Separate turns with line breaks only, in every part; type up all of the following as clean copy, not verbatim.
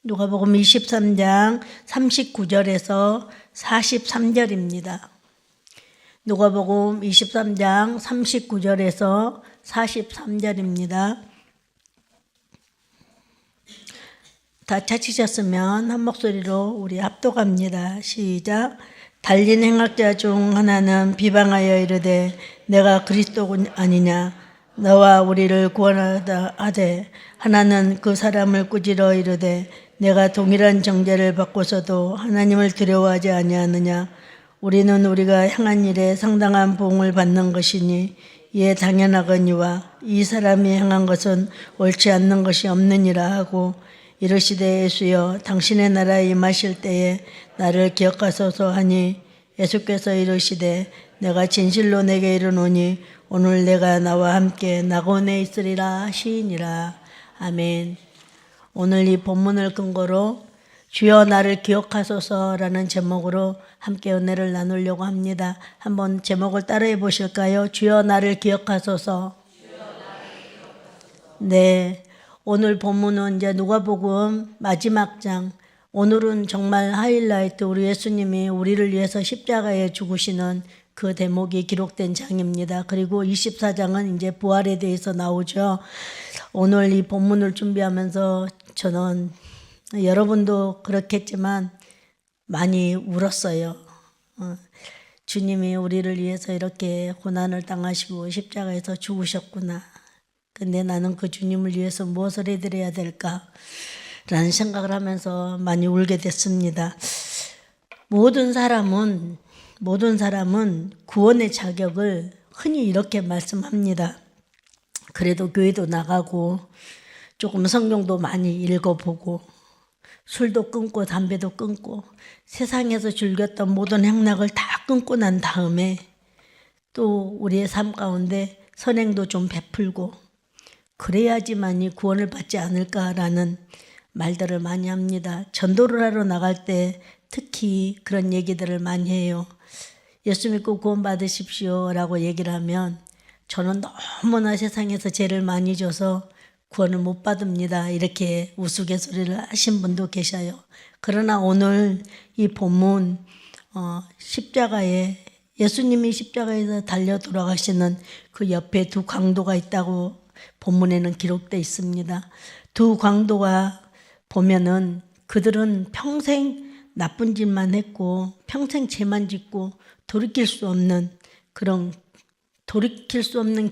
누가복음 23장 39절에서 43절입니다. 누가복음 23장 39절에서 43절입니다. 다 찾으셨으면 한 목소리로 우리 합독합니다. 시작. 달린 행악자 중 하나는 비방하여 이르되 내가 그리스도 아니냐 너와 우리를 구원하다 하되 하나는 그 사람을 꾸짖어 이르되 내가 동일한 정죄를 받고서도 하나님을 두려워하지 아니하느냐 우리는 우리가 행한 일에 상당한 보응을 받는 것이니 이에 당연하거니와 이 사람이 행한 것은 옳지 않는 것이 없느니라 하고 이르시되 예수여 당신의 나라에 임하실 때에 나를 기억하소서 하니 예수께서 이르시되 내가 진실로 내게 이르노니 오늘 내가 나와 함께 낙원에 있으리라 하시니라. 아멘. 오늘 이 본문을 근거로 주여 나를 기억하소서라는 제목으로 함께 은혜를 나누려고 합니다. 한번 제목을 따라해 보실까요? 주여 나를 기억하소서. 네, 오늘 본문은 이제 누가복음 마지막 장. 오늘은 정말 하이라이트 우리 예수님이 우리를 위해서 십자가에 죽으시는 그 대목이 기록된 장입니다. 그리고 24장은 이제 부활에 대해서 나오죠. 오늘 이 본문을 준비하면서 저는 여러분도 그렇겠지만 많이 울었어요. 주님이 우리를 위해서 이렇게 고난을 당하시고 십자가에서 죽으셨구나. 근데 나는 그 주님을 위해서 무엇을 해드려야 될까? 라는 생각을 하면서 많이 울게 됐습니다. 모든 사람은 구원의 자격을 흔히 이렇게 말씀합니다. 그래도 교회도 나가고 조금 성경도 많이 읽어보고 술도 끊고 담배도 끊고 세상에서 즐겼던 모든 행락을 다 끊고 난 다음에 또 우리의 삶 가운데 선행도 좀 베풀고 그래야지만이 구원을 받지 않을까라는 말들을 많이 합니다. 전도를 하러 나갈 때 특히 그런 얘기들을 많이 해요. 예수 믿고 구원 받으십시오 라고 얘기를 하면 저는 너무나 세상에서 죄를 많이 져서 구원을 못 받습니다. 이렇게 우스갯소리를 하신 분도 계셔요. 그러나 오늘 이 본문 십자가에 예수님이 십자가에서 달려 돌아가시는 그 옆에 두 강도가 있다고 본문에는 기록되어 있습니다. 두 강도가 보면은 그들은 평생 나쁜 짓만 했고 평생 죄만 짓고 돌이킬 수 없는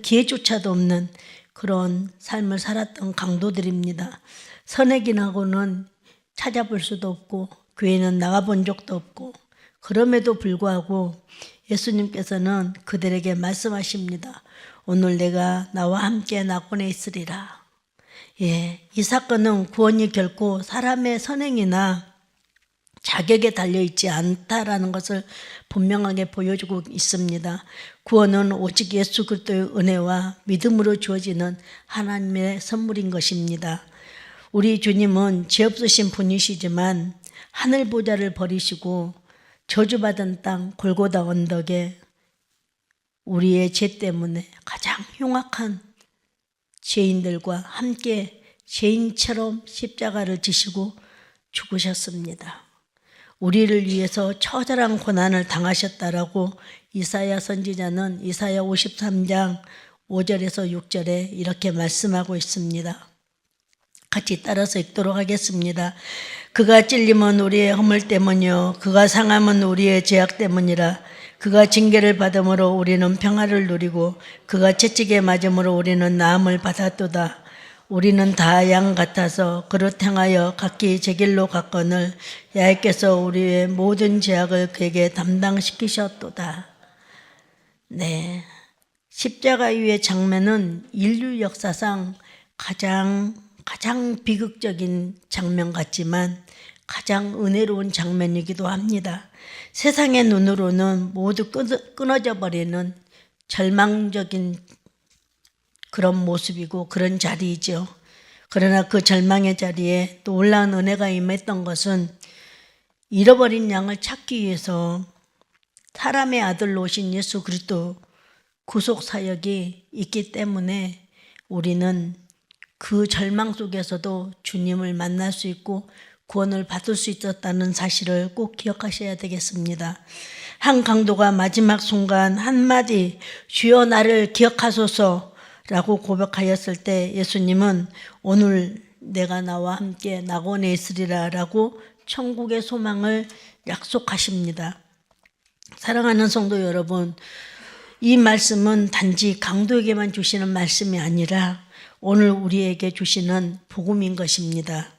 기회조차도 없는 그런 삶을 살았던 강도들입니다. 선행인하고는 찾아볼 수도 없고 교회는 나가본 적도 없고 그럼에도 불구하고 예수님께서는 그들에게 말씀하십니다. 오늘 내가 나와 함께 낙원에 있으리라. 예, 이 사건은 구원이 결코 사람의 선행이나 자격에 달려있지 않다라는 것을 분명하게 보여주고 있습니다. 구원은 오직 예수 그리스도의 은혜와 믿음으로 주어지는 하나님의 선물인 것입니다. 우리 주님은 죄 없으신 분이시지만 하늘 보좌를 버리시고 저주받은 땅 골고다 언덕에 우리의 죄 때문에 가장 흉악한 죄인들과 함께 죄인처럼 십자가를 지시고 죽으셨습니다. 우리를 위해서 처절한 고난을 당하셨다라고 이사야 선지자는 이사야 53장 5절에서 6절에 이렇게 말씀하고 있습니다. 같이 따라서 읽도록 하겠습니다. 그가 찔림은 우리의 허물 때문이요 그가 상함은 우리의 죄악 때문이라. 그가 징계를 받음으로 우리는 평화를 누리고 그가 채찍에 맞음으로 우리는 나음을 받았도다. 우리는 다 양 같아서 그릇 행하여 각기 제 길로 갔거늘 야훼께서 우리의 모든 죄악을 그에게 담당시키셨도다. 네, 십자가 위의 장면은 인류 역사상 가장 비극적인 장면 같지만 가장 은혜로운 장면이기도 합니다. 세상의 눈으로는 모두 끊어져 버리는 절망적인 그런 모습이고 그런 자리이죠. 그러나 그 절망의 자리에 놀라운 은혜가 임했던 것은 잃어버린 양을 찾기 위해서 사람의 아들로 오신 예수 그리스도 구속 사역이 있기 때문에 우리는 그 절망 속에서도 주님을 만날 수 있고 구원을 받을 수 있었다는 사실을 꼭 기억하셔야 되겠습니다. 한 강도가 마지막 순간 한마디 주여 나를 기억하소서라고 고백하였을 때 예수님은 오늘 내가 나와 함께 낙원에 있으리라 라고 천국의 소망을 약속하십니다. 사랑하는 성도 여러분, 이 말씀은 단지 강도에게만 주시는 말씀이 아니라 오늘 우리에게 주시는 복음인 것입니다.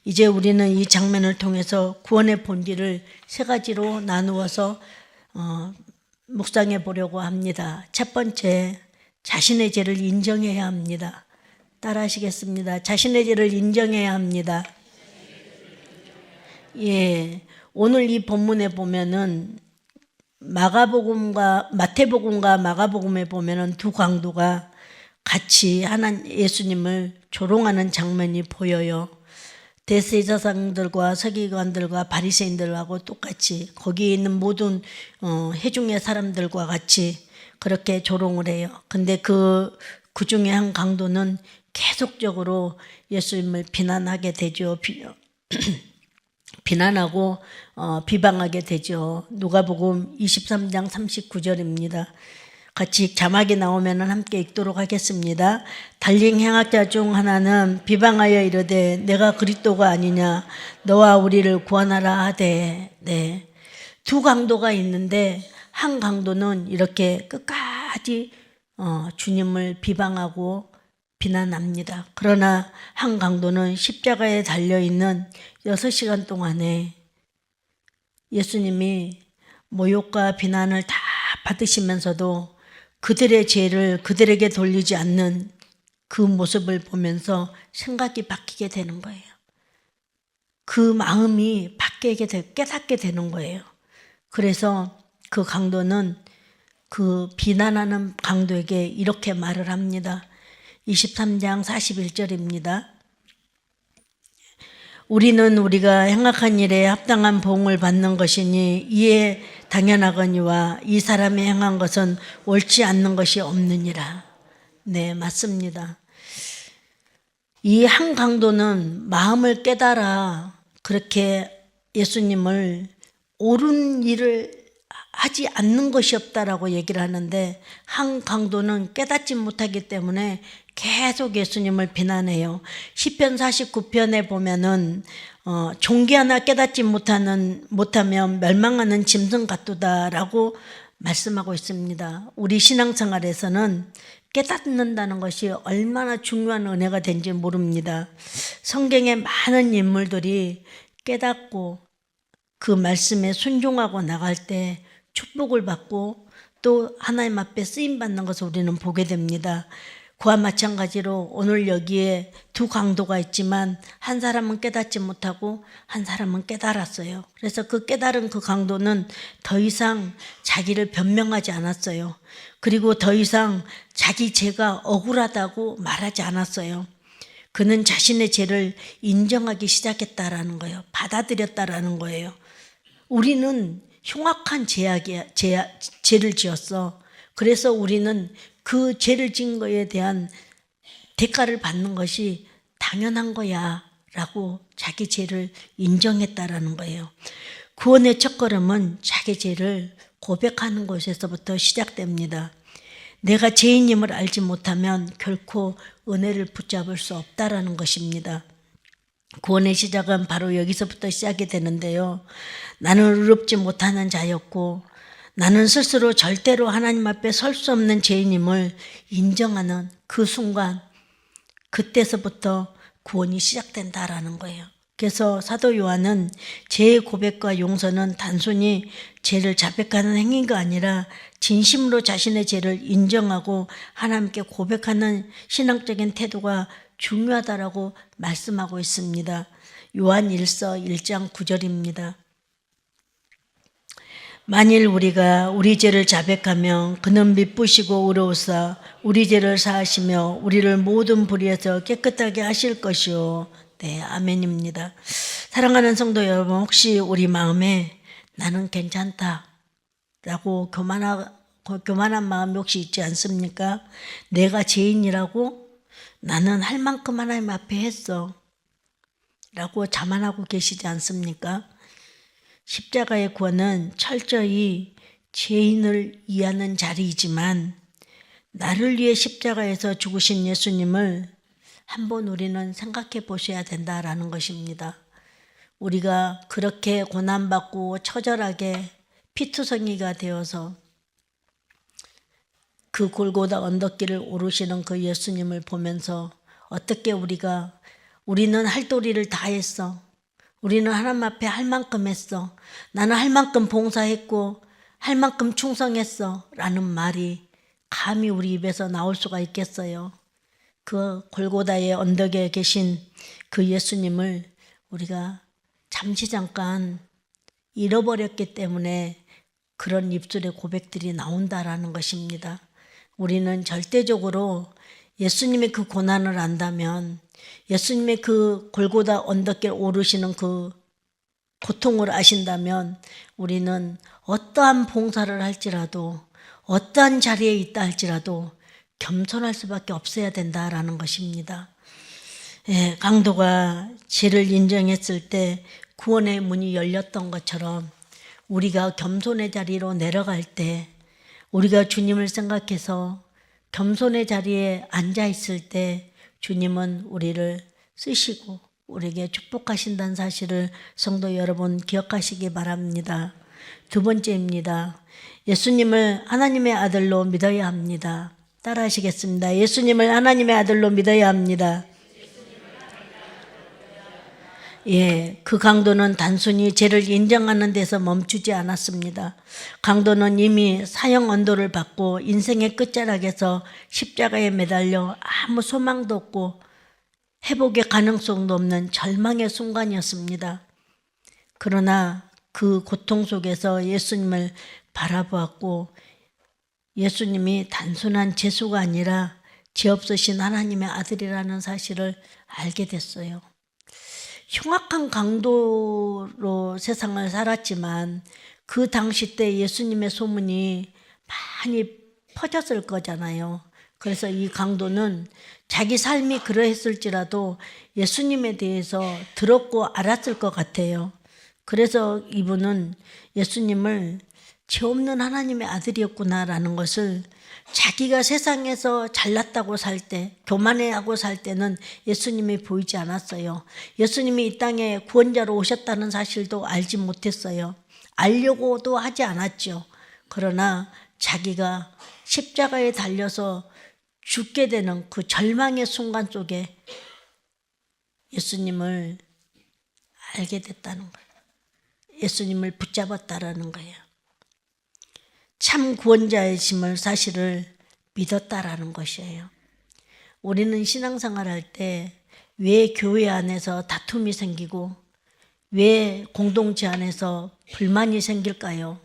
이제 우리는 이 장면을 통해서 구원의 본질을 세 가지로 나누어서 묵상해 보려고 합니다. 첫 번째, 자신의 죄를 인정해야 합니다. 따라 하시겠습니다. 자신의 죄를 인정해야 합니다. 예, 오늘 이 본문에 보면은 마태복음과 마가복음에 보면은 두 강도가 같이 예수님을 조롱하는 장면이 보여요. 대제사장들과 서기관들과 바리새인들하고 똑같이 거기에 있는 모든 회중의 사람들과 같이 그렇게 조롱을 해요. 근데 그 중에 한 강도는 계속적으로 예수님을 비난하게 되죠. 비난하고 비방하게 되죠. 누가복음 23장 39절입니다. 같이 자막이 나오면 함께 읽도록 하겠습니다. 달링 행악자 중 하나는 비방하여 이르되 내가 그리스도가 아니냐 너와 우리를 구원하라 하되. 네. 두 강도가 있는데 한 강도는 이렇게 끝까지 주님을 비방하고 비난합니다. 그러나 한 강도는 십자가에 달려있는 6시간 동안에 예수님이 모욕과 비난을 다 받으시면서도 그들의 죄를 그들에게 돌리지 않는 그 모습을 보면서 생각이 바뀌게 되는 거예요. 그 마음이 깨닫게 되는 거예요. 그래서 그 강도는 그 비난하는 강도에게 이렇게 말을 합니다. 23장 41절입니다. 우리는 우리가 행악한 일에 합당한 보응을 받는 것이니 이에 당연하거니와 이 사람이 행한 것은 옳지 않는 것이 없느니라. 네, 맞습니다. 이 한 강도는 마음을 깨달아 그렇게 예수님을 옳은 일을 하지 않는 것이 없다라고 얘기를 하는데 한 강도는 깨닫지 못하기 때문에 계속 예수님을 비난해요. 시편 49편에 보면은 종기 하나 깨닫지 못하면 멸망하는 짐승 같도다라고 말씀하고 있습니다. 우리 신앙생활에서는 깨닫는다는 것이 얼마나 중요한 은혜가 된지 모릅니다. 성경의 많은 인물들이 깨닫고 그 말씀에 순종하고 나갈 때 축복을 받고 또 하나님 앞에 쓰임받는 것을 우리는 보게 됩니다. 그와 마찬가지로 오늘 여기에 두 강도가 있지만 한 사람은 깨닫지 못하고 한 사람은 깨달았어요. 그래서 그 깨달은 그 강도는 더 이상 자기를 변명하지 않았어요. 그리고 더 이상 자기 죄가 억울하다고 말하지 않았어요. 그는 자신의 죄를 인정하기 시작했다라는 거예요. 받아들였다라는 거예요. 우리는 흉악한 죄를 지었어. 그래서 우리는 그 죄를 지은 거에 대한 대가를 받는 것이 당연한 거야 라고 자기 죄를 인정했다라는 거예요. 구원의 첫걸음은 자기 죄를 고백하는 것에서부터 시작됩니다. 내가 죄인임을 알지 못하면 결코 은혜를 붙잡을 수 없다라는 것입니다. 구원의 시작은 바로 여기서부터 시작이 되는데요. 나는 의롭지 못하는 자였고 나는 스스로 절대로 하나님 앞에 설 수 없는 죄인임을 인정하는 그 순간, 그때서부터 구원이 시작된다라는 거예요. 그래서 사도 요한은 죄의 고백과 용서는 단순히 죄를 자백하는 행위가 아니라 진심으로 자신의 죄를 인정하고 하나님께 고백하는 신앙적인 태도가 중요하다라고 말씀하고 있습니다. 요한 1서 1장 9절입니다. 만일 우리가 우리 죄를 자백하면 그는 미쁘시고 의로우사 우리 죄를 사하시며 우리를 모든 불의에서 깨끗하게 하실 것이요. 네, 아멘입니다. 사랑하는 성도 여러분, 혹시 우리 마음에 나는 괜찮다 라고 교만한 마음이 혹시 있지 않습니까? 내가 죄인이라고 나는 할 만큼 하나님 앞에 했어. 라고 자만하고 계시지 않습니까? 십자가의 구원은 철저히 죄인을 위하는 자리이지만 나를 위해 십자가에서 죽으신 예수님을 한번 우리는 생각해 보셔야 된다라는 것입니다. 우리가 그렇게 고난받고 처절하게 피투성이가 되어서 그 골고다 언덕길을 오르시는 그 예수님을 보면서 어떻게 우리는 할 도리를 다 했어. 우리는 하나님 앞에 할 만큼 했어. 나는 할 만큼 봉사했고 할 만큼 충성했어. 라는 말이 감히 우리 입에서 나올 수가 있겠어요. 그 골고다의 언덕에 계신 그 예수님을 우리가 잠시 잠깐 잃어버렸기 때문에 그런 입술의 고백들이 나온다라는 것입니다. 우리는 절대적으로 예수님의 그 고난을 안다면, 예수님의 그 골고다 언덕길 오르시는 그 고통을 아신다면 우리는 어떠한 봉사를 할지라도 어떠한 자리에 있다 할지라도 겸손할 수밖에 없어야 된다라는 것입니다. 강도가 죄를 인정했을 때 구원의 문이 열렸던 것처럼 우리가 겸손의 자리로 내려갈 때, 우리가 주님을 생각해서 겸손의 자리에 앉아 있을 때 주님은 우리를 쓰시고 우리에게 축복하신다는 사실을 성도 여러분 기억하시기 바랍니다. 두 번째입니다. 예수님을 하나님의 아들로 믿어야 합니다. 따라 하시겠습니다. 예수님을 하나님의 아들로 믿어야 합니다. 그 강도는 단순히 죄를 인정하는 데서 멈추지 않았습니다. 강도는 이미 사형 언도를 받고 인생의 끝자락에서 십자가에 매달려 아무 소망도 없고 회복의 가능성도 없는 절망의 순간이었습니다. 그러나 그 고통 속에서 예수님을 바라보았고 예수님이 단순한 죄수가 아니라 죄 없으신 하나님의 아들이라는 사실을 알게 됐어요. 흉악한 강도로 세상을 살았지만 그 당시 때 예수님의 소문이 많이 퍼졌을 거잖아요. 그래서 이 강도는 자기 삶이 그러했을지라도 예수님에 대해서 들었고 알았을 것 같아요. 그래서 이분은 예수님을 죄 없는 하나님의 아들이었구나라는 것을 자기가 세상에서 잘났다고 살 때, 교만해하고 살 때는 예수님이 보이지 않았어요. 예수님이 이 땅에 구원자로 오셨다는 사실도 알지 못했어요. 알려고도 하지 않았죠. 그러나 자기가 십자가에 달려서 죽게 되는 그 절망의 순간 속에 예수님을 알게 됐다는 거예요. 예수님을 붙잡았다라는 거예요. 참 구원자이심을 사실을 믿었다라는 것이에요. 우리는 신앙생활 할 때 왜 교회 안에서 다툼이 생기고 왜 공동체 안에서 불만이 생길까요?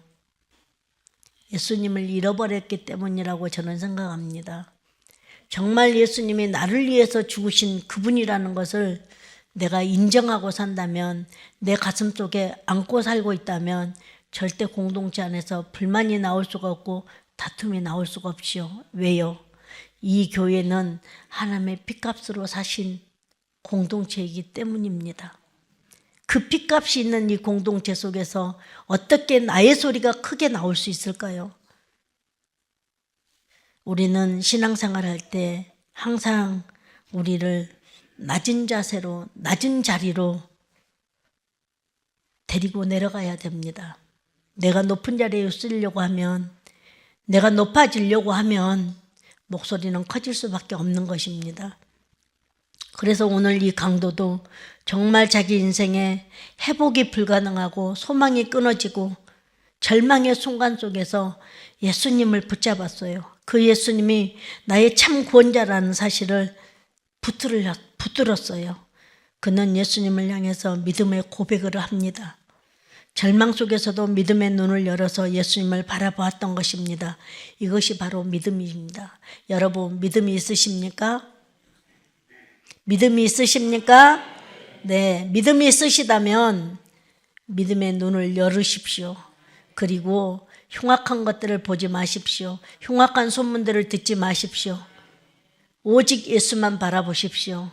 예수님을 잃어버렸기 때문이라고 저는 생각합니다. 정말 예수님이 나를 위해서 죽으신 그분이라는 것을 내가 인정하고 산다면, 내 가슴 속에 안고 살고 있다면 절대 공동체 안에서 불만이 나올 수가 없고 다툼이 나올 수가 없지요. 왜요? 이 교회는 하나님의 핏값으로 사신 공동체이기 때문입니다. 그 핏값이 있는 이 공동체 속에서 어떻게 나의 소리가 크게 나올 수 있을까요? 우리는 신앙생활 할 때 항상 우리를 낮은 자세로, 낮은 자리로 데리고 내려가야 됩니다. 내가 높은 자리에 쓰려고 하면, 내가 높아지려고 하면 목소리는 커질 수밖에 없는 것입니다. 그래서 오늘 이 강도도 정말 자기 인생에 회복이 불가능하고 소망이 끊어지고 절망의 순간 속에서 예수님을 붙잡았어요. 그 예수님이 나의 참 구원자라는 사실을 붙들었어요. 그는 예수님을 향해서 믿음의 고백을 합니다. 절망 속에서도 믿음의 눈을 열어서 예수님을 바라보았던 것입니다. 이것이 바로 믿음입니다. 여러분, 믿음이 있으십니까? 믿음이 있으십니까? 네, 믿음이 있으시다면 믿음의 눈을 열으십시오. 그리고 흉악한 것들을 보지 마십시오. 흉악한 소문들을 듣지 마십시오. 오직 예수만 바라보십시오.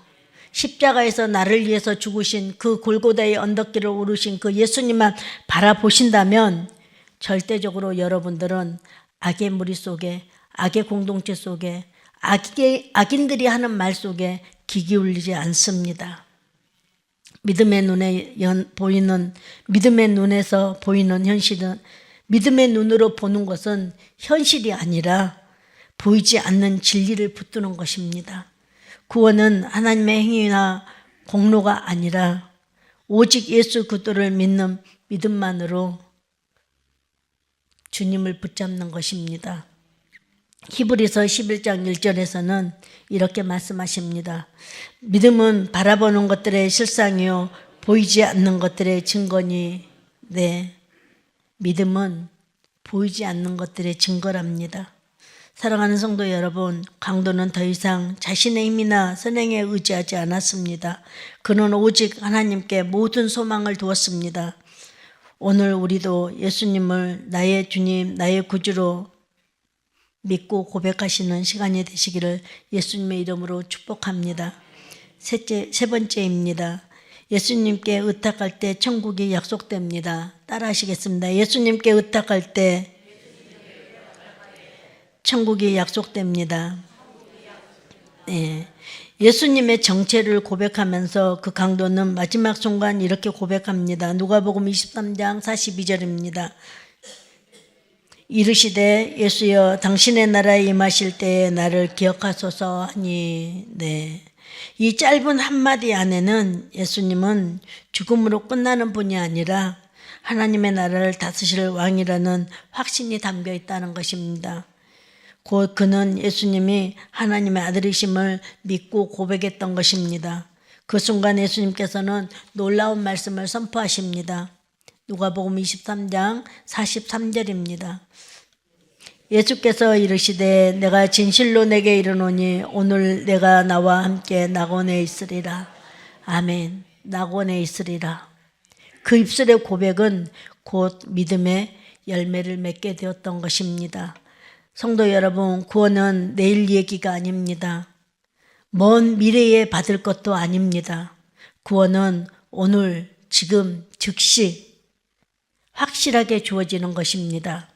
십자가에서 나를 위해서 죽으신 그 골고다의 언덕길을 오르신 그 예수님만 바라보신다면 절대적으로 여러분들은 악의 무리 속에, 악의 공동체 속에, 악인들이 하는 말 속에 귀 기울이지 않습니다. 믿음의 눈에서 보이는 현실은, 믿음의 눈으로 보는 것은 현실이 아니라 보이지 않는 진리를 붙드는 것입니다. 구원은 하나님의 행위나 공로가 아니라 오직 예수 그리스도를 믿는 믿음만으로 주님을 붙잡는 것입니다. 히브리서 11장 1절에서는 이렇게 말씀하십니다. 믿음은 바라보는 것들의 실상이요 보이지 않는 것들의 증거니. 네, 믿음은 보이지 않는 것들의 증거랍니다. 사랑하는 성도 여러분, 강도는 더 이상 자신의 힘이나 선행에 의지하지 않았습니다. 그는 오직 하나님께 모든 소망을 두었습니다. 오늘 우리도 예수님을 나의 주님, 나의 구주로 믿고 고백하시는 시간이 되시기를 예수님의 이름으로 축복합니다. 세 번째입니다. 예수님께 의탁할 때 천국이 약속됩니다. 따라 하시겠습니다. 예수님께 의탁할 때 천국이 약속됩니다. 네. 예수님의 정체를 고백하면서 그 강도는 마지막 순간 이렇게 고백합니다. 누가복음 23장 42절입니다. 이르시되 예수여 당신의 나라에 임하실 때에 나를 기억하소서 하니. 네. 이 짧은 한마디 안에는 예수님은 죽음으로 끝나는 분이 아니라 하나님의 나라를 다스릴 왕이라는 확신이 담겨 있다는 것입니다. 곧 그는 예수님이 하나님의 아들이심을 믿고 고백했던 것입니다. 그 순간 예수님께서는 놀라운 말씀을 선포하십니다. 누가복음 23장 43절입니다. 예수께서 이르시되 내가 진실로 내게 이르노니 오늘 내가 나와 함께 낙원에 있으리라. 아멘. 낙원에 있으리라. 그 입술의 고백은 곧 믿음의 열매를 맺게 되었던 것입니다. 성도 여러분, 구원은 내일 얘기가 아닙니다. 먼 미래에 받을 것도 아닙니다. 구원은 오늘, 지금, 즉시 확실하게 주어지는 것입니다.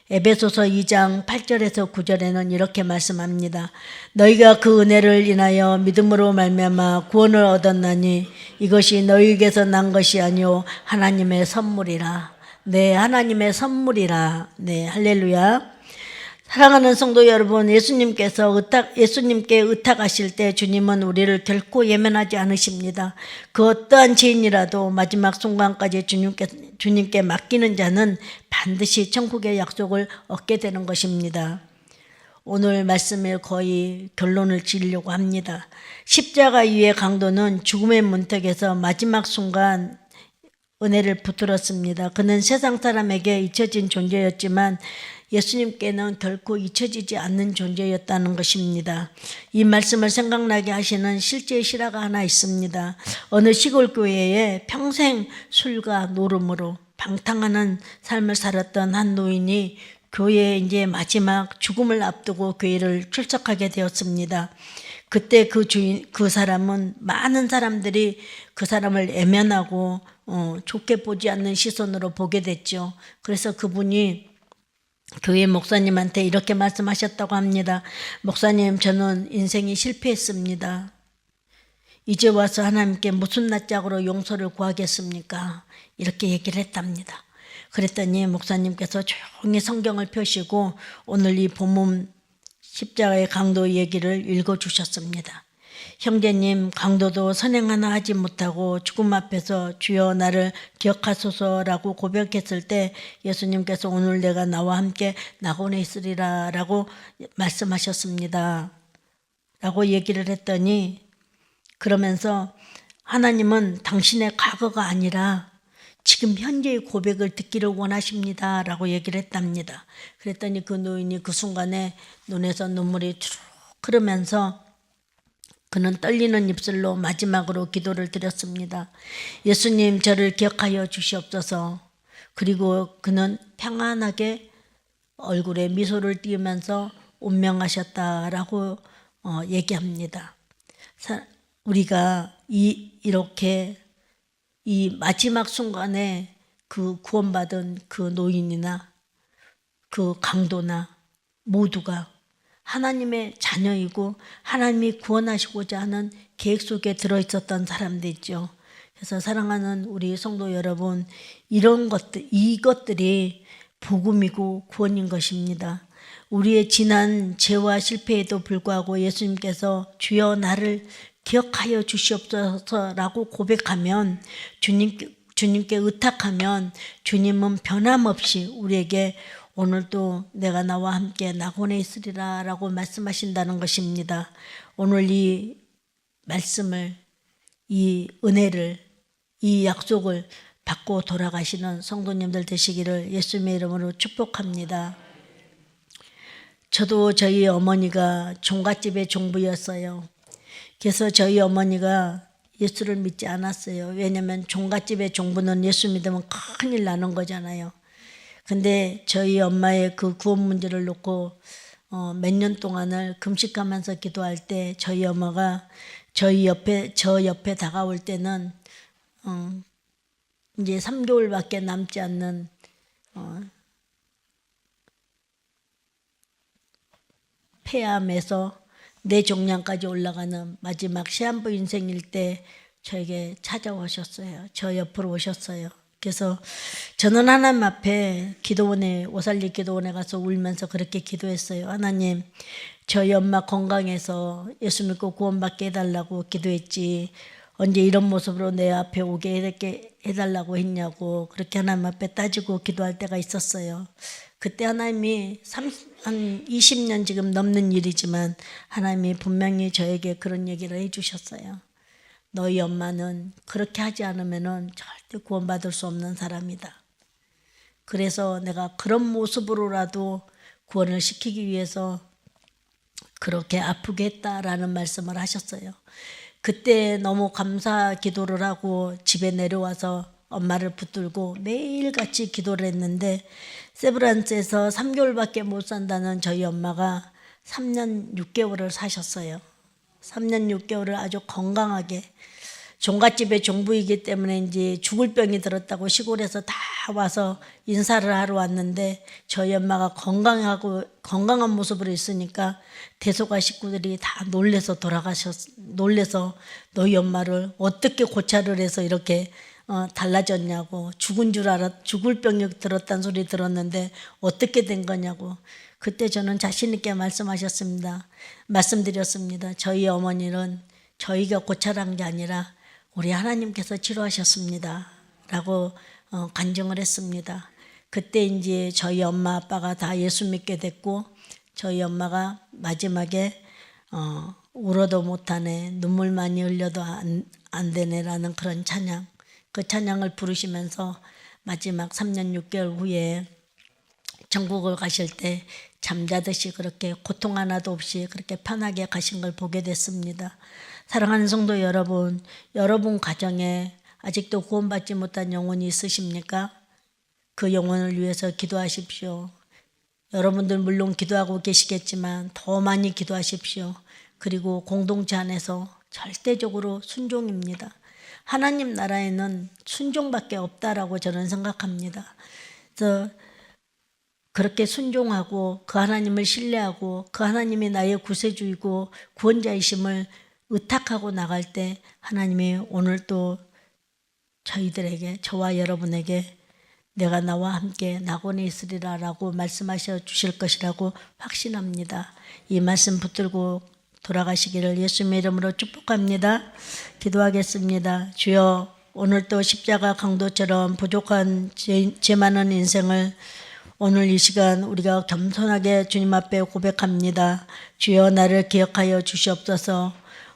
에베소서 2장 8절에서 9절에는 이렇게 말씀합니다. 너희가 그 은혜를 인하여 믿음으로 말미암아 구원을 얻었나니 이것이 너희에게서 난 것이 아니요 하나님의 선물이라. 네, 하나님의 선물이라. 네, 할렐루야. 사랑하는 성도 여러분, 예수님께 의탁하실 때 주님은 우리를 결코 예면하지 않으십니다. 그 어떠한 죄인이라도 마지막 순간까지 주님께 맡기는 자는 반드시 천국의 약속을 얻게 되는 것입니다. 오늘 말씀에 거의 결론을 지으려고 합니다. 십자가 위의 강도는 죽음의 문턱에서 마지막 순간 은혜를 붙들었습니다. 그는 세상 사람에게 잊혀진 존재였지만 예수님께는 결코 잊혀지지 않는 존재였다는 것입니다. 이 말씀을 생각나게 하시는 실제 실화가 하나 있습니다. 어느 시골 교회에 평생 술과 노름으로 방탕하는 삶을 살았던 한 노인이 교회에 이제 마지막 죽음을 앞두고 교회를 출석하게 되었습니다. 그때 그 사람은 많은 사람들이 그 사람을 애면하고 좋게 보지 않는 시선으로 보게 됐죠. 그래서 그분이 교회 목사님한테 이렇게 말씀하셨다고 합니다. 목사님, 저는 인생이 실패했습니다. 이제 와서 하나님께 무슨 낯짝으로 용서를 구하겠습니까? 이렇게 얘기를 했답니다. 그랬더니 목사님께서 조용히 성경을 펴시고 오늘 이 본문 십자가의 강도 얘기를 읽어주셨습니다. 형제님, 강도도 선행 하나 하지 못하고 죽음 앞에서 주여 나를 기억하소서라고 고백했을 때 예수님께서 오늘 내가 나와 함께 낙원에 있으리라 라고 말씀하셨습니다. 라고 얘기를 했더니 그러면서 하나님은 당신의 과거가 아니라 지금 현재의 고백을 듣기를 원하십니다 라고 얘기를 했답니다. 그랬더니 그 노인이 그 순간에 눈에서 눈물이 주룩 흐르면서 그는 떨리는 입술로 마지막으로 기도를 드렸습니다. 예수님, 저를 기억하여 주시옵소서. 그리고 그는 평안하게 얼굴에 미소를 띄우면서 운명하셨다라고 얘기합니다. 우리가 이렇게 이 마지막 순간에 그 구원받은 그 노인이나 그 강도나 모두가 하나님의 자녀이고 하나님이 구원하시고자 하는 계획 속에 들어있었던 사람들이죠. 그래서 사랑하는 우리 성도 여러분, 이것들이 복음이고 구원인 것입니다. 우리의 지난 죄와 실패에도 불구하고 예수님께서 주여 나를 기억하여 주시옵소서라고 고백하면, 주님께 의탁하면 주님은 변함없이 우리에게 오늘도 내가 나와 함께 낙원에 있으리라 라고 말씀하신다는 것입니다. 오늘 이 말씀을, 이 은혜를, 이 약속을 받고 돌아가시는 성도님들 되시기를 예수님의 이름으로 축복합니다. 저도 저희 어머니가 종갓집의 종부였어요. 그래서 저희 어머니가 예수를 믿지 않았어요. 왜냐하면 종갓집의 종부는 예수 믿으면 큰일 나는 거잖아요. 근데 저희 엄마의 그 구원 문제를 놓고 몇 년 동안을 금식하면서 기도할 때 저희 엄마가 저 옆에 다가올 때는 이제 3개월밖에 남지 않는 폐암에서 뇌종양까지 올라가는 마지막 시한부 인생일 때 저에게 찾아오셨어요. 저 옆으로 오셨어요. 그래서 저는 하나님 앞에 오살리 기도원에 가서 울면서 그렇게 기도했어요. 하나님, 저희 엄마 건강해서 예수 믿고 구원받게 해달라고 기도했지 언제 이런 모습으로 내 앞에 오게 해달라고 했냐고 그렇게 하나님 앞에 따지고 기도할 때가 있었어요. 그때 하나님이 한 20년 지금 넘는 일이지만 하나님이 분명히 저에게 그런 얘기를 해주셨어요. 너희 엄마는 그렇게 하지 않으면 절대 구원받을 수 없는 사람이다. 그래서 내가 그런 모습으로라도 구원을 시키기 위해서 그렇게 아프게 했다라는 말씀을 하셨어요. 그때 너무 감사 기도를 하고 집에 내려와서 엄마를 붙들고 매일같이 기도를 했는데 세브란스에서 3개월밖에 못 산다는 저희 엄마가 3년 6개월을 사셨어요. 3년 6개월을 아주 건강하게, 종갓집의 종부이기 때문에 이제 죽을 병이 들었다고 시골에서 다 와서 인사를 하러 왔는데 저희 엄마가 건강한 모습으로 있으니까 대소가 식구들이 다 놀래서 너희 엄마를 어떻게 고찰을 해서 이렇게 달라졌냐고, 죽을 병이 들었다는 소리 들었는데 어떻게 된 거냐고. 그때 저는 자신 있게 말씀드렸습니다. 저희 어머니는 저희가 고찰한 게 아니라 우리 하나님께서 치료하셨습니다 라고 간증을 했습니다. 그때 이제 저희 엄마 아빠가 다 예수 믿게 됐고 저희 엄마가 마지막에 울어도 못하네, 눈물 많이 흘려도 안 되네라는 그런 찬양, 그 찬양을 부르시면서 마지막 3년 6개월 후에 천국을 가실 때 잠자듯이 그렇게 고통 하나도 없이 그렇게 편하게 가신 걸 보게 됐습니다. 사랑하는 성도 여러분, 여러분 가정에 아직도 구원받지 못한 영혼이 있으십니까? 그 영혼을 위해서 기도하십시오. 여러분들 물론 기도하고 계시겠지만 더 많이 기도하십시오. 그리고 공동체 안에서 절대적으로 순종입니다. 하나님 나라에는 순종밖에 없다라고 저는 생각합니다. 그래서 그렇게 순종하고 그 하나님을 신뢰하고 그 하나님이 나의 구세주이고 구원자이심을 의탁하고 나갈 때 하나님이 오늘 또 저희들에게, 저와 여러분에게 내가 나와 함께 낙원에 있으리라 라고 말씀하셔 주실 것이라고 확신합니다. 이 말씀 붙들고 돌아가시기를 예수님의 이름으로 축복합니다. 기도하겠습니다. 주여, 오늘도 십자가 강도처럼 부족한 죄 많은 인생을 오늘 이 시간 우리가 겸손하게 주님 앞에 고백합니다. 주여, 나를 기억하여 주시옵소서.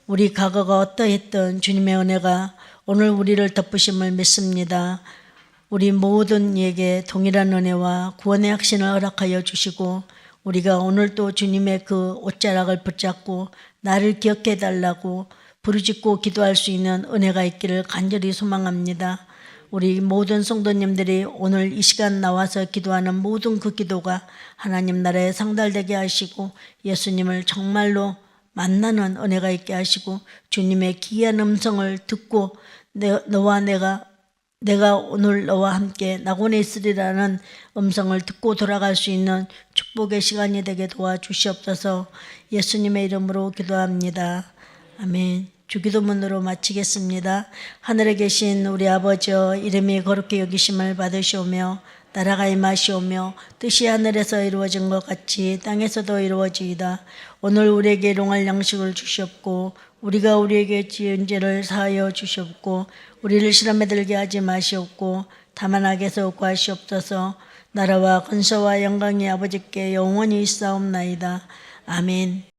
우리 과거가 어떠했던 주님의 은혜가 오늘 우리를 덮으심을 믿습니다. 우리 모든 이에게 동일한 은혜와 구원의 확신을 허락하여 주시고 우리가 오늘도 주님의 그 옷자락을 붙잡고 나를 기억해 달라고 부르짖고 기도할 수 있는 은혜가 있기를 간절히 소망합니다. 우리 모든 성도님들이 오늘 이 시간 나와서 기도하는 모든 그 기도가 하나님 나라에 상달되게 하시고 예수님을 정말로 만나는 은혜가 있게 하시고 주님의 귀한 음성을 듣고 내가 오늘 너와 함께 낙원에 있으리라는 음성을 듣고 돌아갈 수 있는 축복의 시간이 되게 도와주시옵소서. 예수님의 이름으로 기도합니다. 아멘. 주기도문으로 마치겠습니다. 하늘에 계신 우리 아버지여, 이름이 거룩히 여기심을 받으시오며 나라가 임하시오며 뜻이 하늘에서 이루어진 것 같이 땅에서도 이루어지이다. 오늘 우리에게 일용할 양식을 주시옵고 우리가 우리에게 지은 죄를 사하여 주시옵고 우리를 시험에 들게 하지 마시옵고 다만 악에서 구하시옵소서. 나라와 권세와 영광이 아버지께 영원히 있사옵나이다. 아멘.